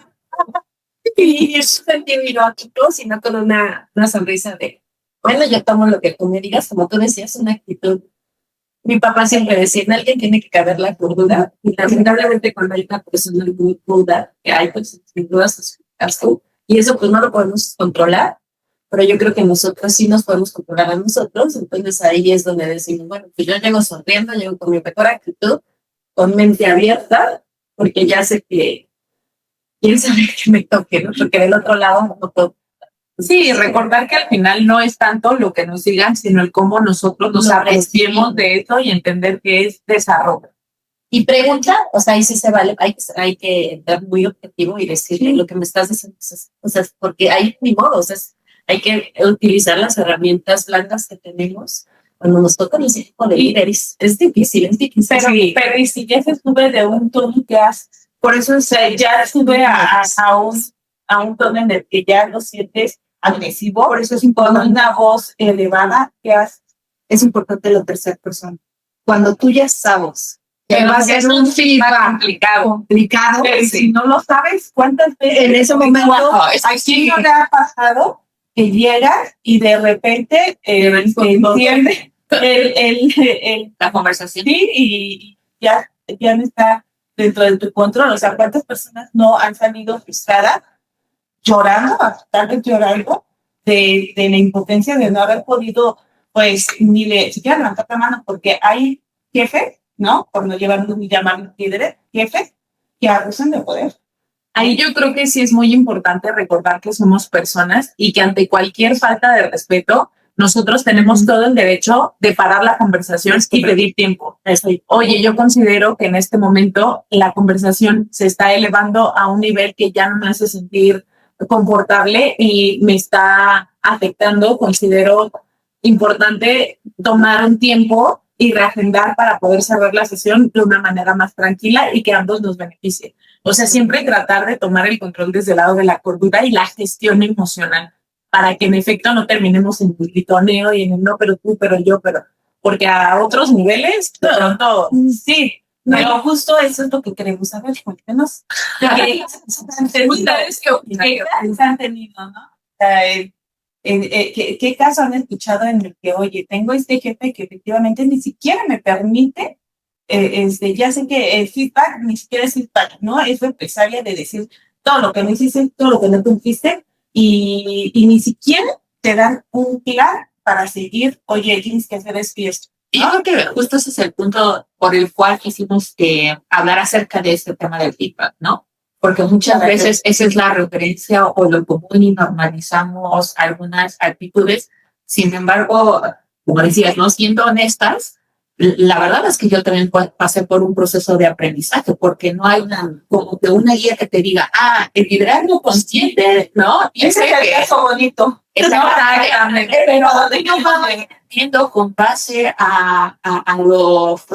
Y es un sentido irónico, sino con una sonrisa de, bueno, yo tomo lo que tú me digas, como tú decías, una actitud. Mi papá siempre decía, en alguien tiene que caber la cordura, y lamentablemente cuando hay una persona muy cruda, que hay, pues, sin dudas, y eso pues no lo podemos controlar, pero yo creo que nosotros sí nos podemos controlar a nosotros. Entonces ahí es donde decimos, bueno, pues yo llego sonriendo, llego con mi mejor actitud, con mente abierta, porque ya sé que quién sabe que me toque, ¿no? Porque del otro lado no puedo. Sí, recordar que al final no es tanto lo que nos digan, sino el cómo nosotros nos apropiemos de eso y entender que es desarrollo. Y pregunta, o sea, ahí sí se vale, hay que ser muy objetivo y decirle lo que me estás diciendo. O sea, porque hay ni modo, o sea, hay que utilizar las herramientas blandas que tenemos cuando nos tocan ese tipo de líderes. Es difícil. Pero y si ya se sube de un tono que haces, por eso ya sube a un tono en el que ya lo sientes agresivo, por eso es importante una voz elevada que haces. Es importante la tercera persona. Cuando tú ya sabes que va a ser un feedback complicado, pero si no lo sabes, ¿cuántas veces en ese momento aquí no le ha pasado que llegas y de repente entiende la conversación? Sí, y ya no está dentro de tu control? O sea, ¿cuántas personas no han salido frustradas, llorando, tal vez llorando, de la impotencia de no haber podido, pues, ni siquiera levantar la mano? Porque hay jefe, ¿no? Por no llamar líderes, jefes, que abusan de poder. Ahí yo creo que sí es muy importante recordar que somos personas y que ante cualquier falta de respeto, nosotros tenemos todo el derecho de parar la conversación y pedir tiempo. Oye, yo considero que en este momento la conversación se está elevando a un nivel que ya no me hace sentir confortable y me está afectando. Considero importante tomar un tiempo y reagendar para poder cerrar la sesión de una manera más tranquila y que ambos nos beneficie. O sea, siempre tratar de tomar el control desde el lado de la cordura y la gestión emocional para que en efecto no terminemos en el gritoneo y en el no, pero tú, pero yo, pero... Porque a otros niveles, de pronto, sí. Pero justo eso es lo que queremos saber. Cuéntenos. ¿Ustedes qué han tenido, no? ¿Qué caso han escuchado en el que, oye, tengo este jefe que efectivamente ni siquiera me permite, ya sé que el feedback ni siquiera es feedback, ¿no? Es represalia de decir todo lo que no hiciste, todo lo que no cumpliste, y ni siquiera te dan un plan para seguir, oye, tienes que hacer esto y esto. Y yo creo que justo ese es el punto por el cual quisimos hablar acerca de este tema del feedback, ¿no? Porque muchas veces esa es la referencia o lo común y normalizamos algunas actitudes. Sin embargo, como decías, no siendo honestas, la verdad es que yo también pasé por un proceso de aprendizaje, porque no hay como que una guía que te diga, el liderazgo consciente, ¿no? Ese es el caso bonito. Exactamente. Pero yo voy viendo con base a los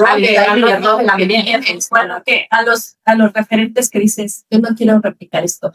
Bueno, que a los referentes que dices, Yo no quiero replicar esto.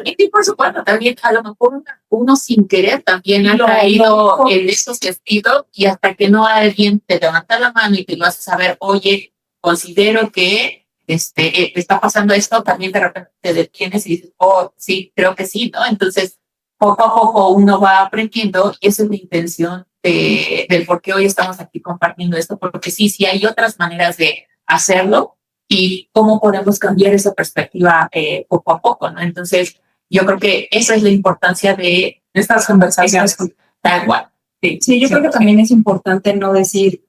y por supuesto, también a lo mejor uno sin querer también ha traído en estos sentidos, y hasta que no alguien te levanta la mano y te lo hace saber, oye, considero que está pasando esto, también de repente te detienes y dices, oh, sí, creo que sí, ¿no? Entonces, poco a poco uno va aprendiendo, y esa es la intención del por qué hoy estamos aquí compartiendo esto, porque sí hay otras maneras de hacerlo y cómo podemos cambiar esa perspectiva poco a poco, ¿no? Entonces, yo creo que esa es la importancia de estas conversaciones. tal cual. Sí, yo creo que también es importante no decir,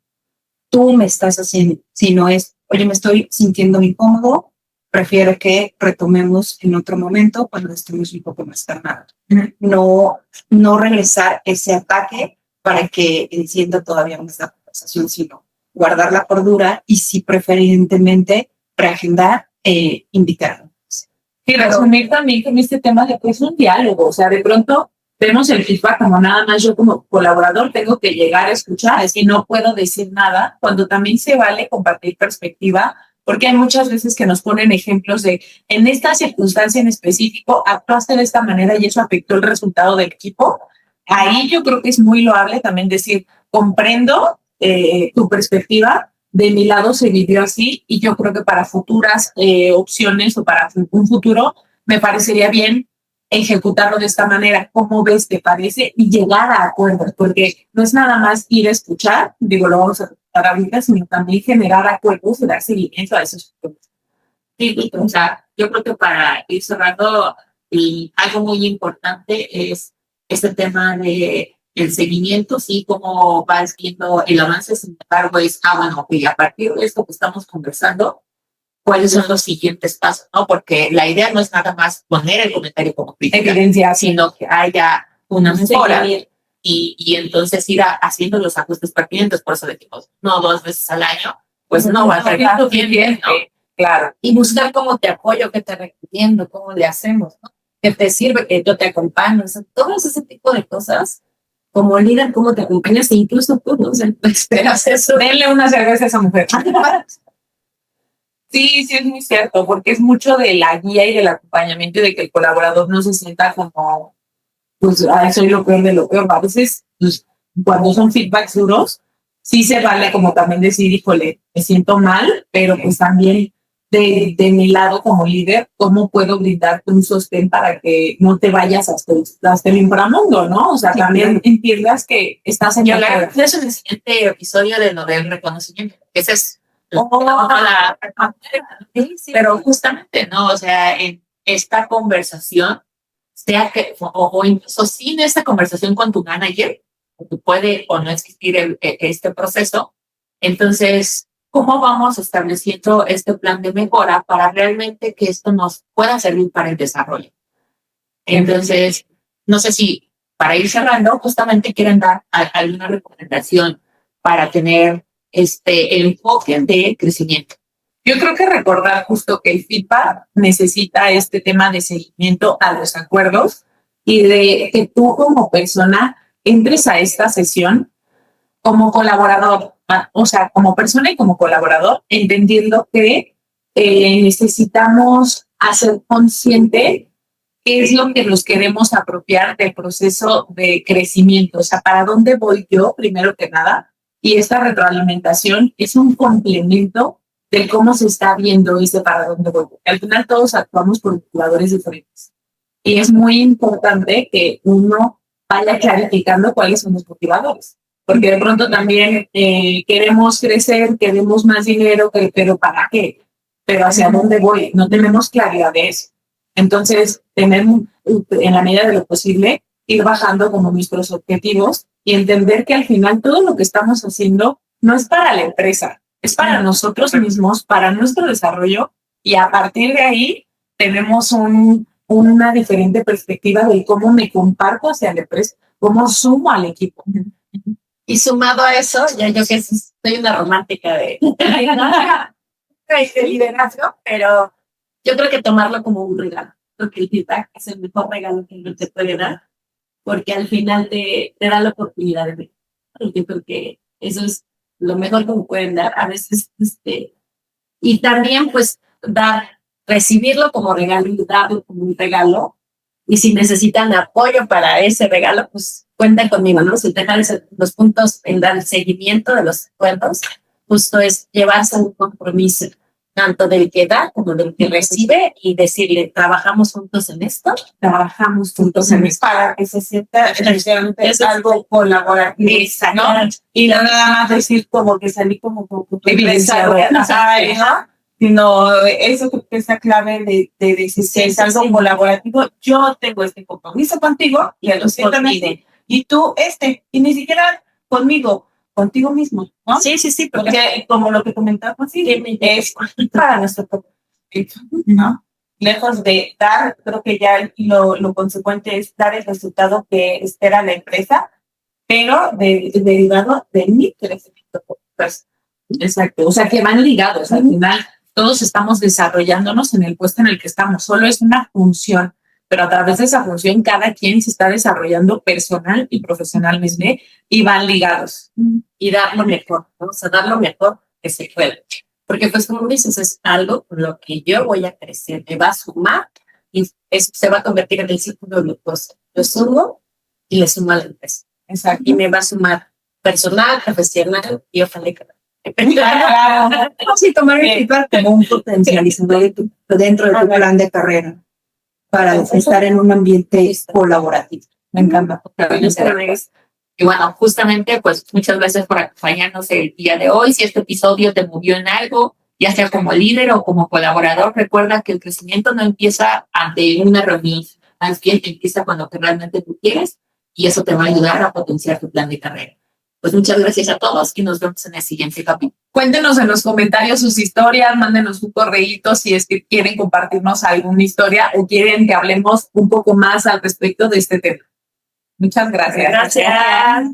tú me estás haciendo, sino es, oye, me estoy sintiendo incómodo, prefiero que retomemos en otro momento cuando estemos un poco más calmados. No regresar ese ataque para que encienda todavía más la conversación, sino guardar la cordura y sí preferentemente reagendar, invitar. Y resumir también con este tema de que es un diálogo, o sea, de pronto vemos el feedback como nada más yo como colaborador tengo que llegar a escuchar, es que no puedo decir nada, cuando también se vale compartir perspectiva, porque hay muchas veces que nos ponen ejemplos de en esta circunstancia en específico actuaste de esta manera y eso afectó el resultado del equipo. Ahí yo creo que es muy loable también decir, comprendo tu perspectiva, de mi lado se vivió así y yo creo que para futuras opciones o para un futuro me parecería bien ejecutarlo de esta manera. ¿Cómo ves? ¿Te parece? Y llegar a acuerdos, porque no es nada más ir a escuchar, digo, lo vamos a tratar ahorita, sino también generar acuerdos y dar seguimiento a esos acuerdos. Sí, o sea, yo creo que para ir cerrando, y algo muy importante es este tema de el seguimiento, sí, cómo vas viendo el avance. Sin embargo, bueno, ok, a partir de esto que estamos conversando, ¿cuáles son los siguientes pasos? ¿No? Porque la idea no es nada más poner el comentario como crítica, Evidencia, sino que haya una mejora y entonces ir haciendo los ajustes pertinentes. Por eso decimos, no 2 veces al año, pues no va a ser suficiente, ¿no? Claro. Y buscar cómo te apoyo, qué te recomiendo, cómo le hacemos, ¿no? Que te sirve, que yo te acompaño, o sea, todos ese tipo de cosas. Como líder, cómo te acompañas, e incluso tú, ¿no? O sea, esperas eso. Denle una cerveza a esa mujer. Sí, es muy cierto, porque es mucho de la guía y del acompañamiento y de que el colaborador no se sienta como, pues, soy lo peor de lo peor. A veces, pues, cuando son feedbacks duros, sí se vale como también decir, híjole, me siento mal, pero pues también de mi lado como líder, ¿cómo puedo brindarte un sostén para que no te vayas hasta el inframundo, ¿no? O sea, también entiendas que estás en Yo le eso en el siguiente episodio de lo del reconocimiento. Ese es pero justamente, ¿no? O sea, en esta conversación, sea que, o incluso sin esta conversación con tu manager, porque puede o no existir este proceso, Entonces, ¿cómo vamos estableciendo este plan de mejora para realmente que esto nos pueda servir para el desarrollo? Entonces, no sé si para ir cerrando, justamente quieren dar alguna recomendación para tener el enfoque de crecimiento. Yo creo que recordar justo que el feedback necesita este tema de seguimiento a los acuerdos y de que tú como persona entres a esta sesión como colaborador, o sea, como persona y como colaborador, entendiendo que necesitamos hacer consciente qué es lo que nos queremos apropiar del proceso de crecimiento, o sea, para dónde voy yo, primero que nada, y esta retroalimentación es un complemento del cómo se está viendo ese para dónde voy. Al final todos actuamos por motivadores diferentes. Y es muy importante que uno vaya clarificando cuáles son los motivadores. Porque de pronto también queremos crecer, queremos más dinero, pero ¿para qué? Pero ¿hacia dónde voy? No tenemos claridad de eso. Entonces, tenemos, en la medida de lo posible, ir bajando como nuestros objetivos y entender que al final todo lo que estamos haciendo no es para la empresa, es para nosotros mismos, para nuestro desarrollo, y a partir de ahí tenemos una diferente perspectiva de cómo me comparto hacia la empresa, cómo sumo al equipo. Y sumado a eso, ya yo que soy una romántica de liderazgo, pero yo creo que tomarlo como un regalo, porque el feedback es el mejor regalo que uno te puede dar, porque al final te da la oportunidad de ver. Yo creo que eso es lo mejor que me pueden dar a veces. Y también pues recibirlo como regalo y darlo como un regalo. Y si necesitan apoyo para ese regalo, pues cuenten conmigo, ¿no? Si dejan los puntos en dar el seguimiento de los acuerdos, justo es llevarse un compromiso, tanto del que da como del que recibe, y decirle, trabajamos juntos en esto. Para que se sienta realmente Eso es algo colaborativo. Exacto. ¿No? Y no nada más decir como que salí como Evidenciado. ¿no? Sino eso creo que es la clave de decir que es algo colaborativo. Yo tengo este compromiso contigo y lo siento así, y tú y ni siquiera conmigo, contigo mismo, ¿no? Sí, Porque como lo que comentaba, sí, es para nuestro propósito, ¿no? Lejos de dar, creo que ya lo consecuente es dar el resultado que espera la empresa, pero derivado de mi crecimiento. Pues, exacto, o sea, que van ligados. Al final, todos estamos desarrollándonos en el puesto en el que estamos. Solo es una función, pero a través de esa función cada quien se está desarrollando personal y profesionalmente y van ligados. Y dar lo mejor, ¿no? O sea, dar lo mejor que se puede. Porque pues como dices, es algo con lo que yo voy a crecer, me va a sumar y eso se va a convertir en el círculo virtuoso. Yo sumo y le sumo a la empresa. Exacto. Y me va a sumar personal, profesional y ojalá que Sí, tomar el feedback como un potencializador dentro de tu plan de carrera para estar en un ambiente colaborativo. Me encanta. Y bueno, justamente, pues muchas gracias por acompañarnos el día de hoy. Si este episodio te movió en algo, ya sea como líder o como colaborador, recuerda que el crecimiento no empieza ante una reunión, más bien empieza con lo que realmente tú quieres, y eso te va a ayudar a potenciar tu plan de carrera. Pues muchas gracias a todos y nos vemos en el siguiente capítulo. Cuéntenos en los comentarios sus historias, mándenos un correíto si es que quieren compartirnos alguna historia o quieren que hablemos un poco más al respecto de este tema. Muchas gracias. Gracias.